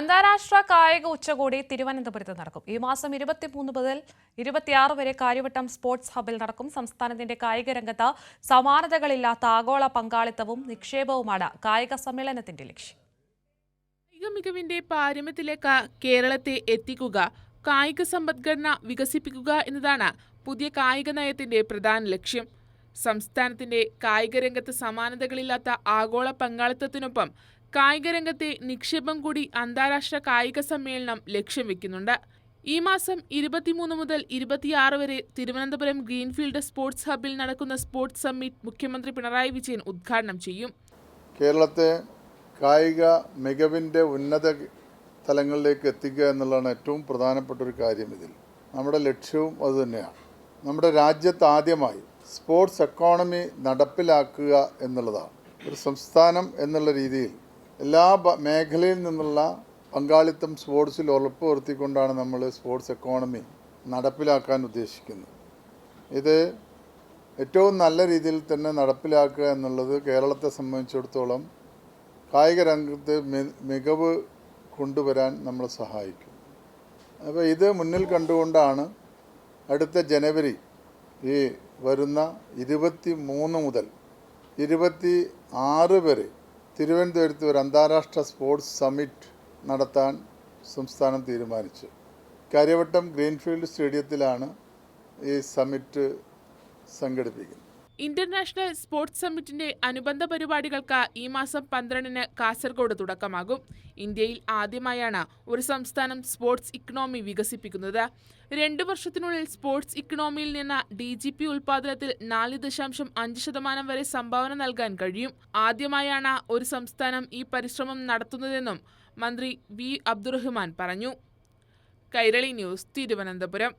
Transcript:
അന്താരാഷ്ട്ര കായിക ഉച്ചകോടി തിരുവനന്തപുരത്ത് നടക്കും. ഈ മാസം 23 മുതൽ 26 വരെ കാര്യവട്ടം സ്പോർട്സ് ഹബിൽ നടക്കും. സംസ്ഥാനത്തിന്റെ കായിക രംഗത്ത് സമാനതകളില്ലാത്ത ആഗോള പങ്കാളിത്തവും നിക്ഷേപവുമാണ് കായിക സമ്മേളനത്തിന്റെ ലക്ഷ്യം. കായിക മികവിന്റെ പാരമ്യത്തിലേക്ക് കേരളത്തെ എത്തിക്കുക, കായിക സമ്പദ്ഘടന വികസിപ്പിക്കുക എന്നതാണ് പുതിയ കായിക നയത്തിന്റെ പ്രധാന ലക്ഷ്യം. സംസ്ഥാനത്തിന്റെ കായിക രംഗത്ത് സമാനതകളില്ലാത്ത ആഗോള പങ്കാളിത്തത്തിനൊപ്പം കായിക രംഗത്തെ നിക്ഷേപം കൂടി അന്താരാഷ്ട്ര കായിക സമ്മേളനം ലക്ഷ്യം വെക്കുന്നുണ്ട്. ഈ മാസം 23 മുതൽ 26 വരെ തിരുവനന്തപുരം ഗ്രീൻഫീൽഡ് സ്പോർട്സ് ഹബിൽ നടക്കുന്ന സ്പോർട്സ് സമ്മിറ്റ് മുഖ്യമന്ത്രി പിണറായി വിജയൻ ഉദ്ഘാടനം ചെയ്യും. കേരളത്തെ കായിക മികവിൻ്റെ ഉന്നത തലങ്ങളിലേക്ക് എത്തിക്കുക എന്നുള്ളതാണ് ഏറ്റവും പ്രധാനപ്പെട്ട ഒരു കാര്യം. ഇതിൽ നമ്മുടെ ലക്ഷ്യവും അതുതന്നെയാണ്. നമ്മുടെ രാജ്യത്ത് ആദ്യമായി സ്പോർട്സ് എക്കോണമി നടപ്പിലാക്കുക എന്നുള്ളതാണ്. ഒരു സംസ്ഥാനം എന്നുള്ള രീതിയിൽ എല്ലാ മേഖലയിൽ നിന്നുള്ള പങ്കാളിത്തം സ്പോർട്സിൽ ഉറപ്പുവരുത്തിക്കൊണ്ടാണ് നമ്മൾ സ്പോർട്സ് എക്കോണമി നടപ്പിലാക്കാൻ ഉദ്ദേശിക്കുന്നത്. ഇത് ഏറ്റവും നല്ല രീതിയിൽ തന്നെ നടപ്പിലാക്കുക എന്നുള്ളത് കേരളത്തെ സംബന്ധിച്ചിടത്തോളം കായിക രംഗത്ത് മികവ് കൊണ്ടുവരാൻ നമ്മളെ സഹായിക്കും. അപ്പോൾ ഇത് മുന്നിൽ കണ്ടുകൊണ്ടാണ് അടുത്ത ജനുവരി ഈ വരുന്ന 23 മുതൽ 26 വരെ തിരുവനന്തപുരത്ത് ഒരു അന്താരാഷ്ട്ര സ്പോർട്സ് സമ്മിറ്റ് നടത്താൻ സംസ്ഥാനം തീരുമാനിച്ചു. കാര്യവട്ടം ഗ്രീൻഫീൽഡ് സ്റ്റേഡിയത്തിലാണ് ഈ സമ്മിറ്റ് സംഘടിപ്പിക്കുന്നത്. ഇന്റർനാഷണൽ സ്പോർട്സ് സമ്മിറ്റിന്റെ അനുബന്ധ പരിപാടികൾക്ക് ഈ മാസം 12-ന് കാസർഗോഡ് തുടക്കമാകും. ഇന്ത്യയിൽ ആദ്യമായാണ് ഒരു സംസ്ഥാനം സ്പോർട്സ് ഇക്കണോമി വികസിപ്പിക്കുന്നത്. 2 വർഷത്തിനുള്ളിൽ സ്പോർട്സ് ഇക്കണോമിയിൽ നിന്ന് DGP ഉൽപാദനത്തിൽ 4.5% വരെ സംഭാവന നൽകാൻ കഴിയും. ആദ്യമായാണ് ഒരു സംസ്ഥാനം ഈ പരിശ്രമം നടത്തുന്നതെന്നും മന്ത്രി V. അബ്ദുറഹ്മാൻ പറഞ്ഞു. കൈരളി ന്യൂസ്, തിരുവനന്തപുരം.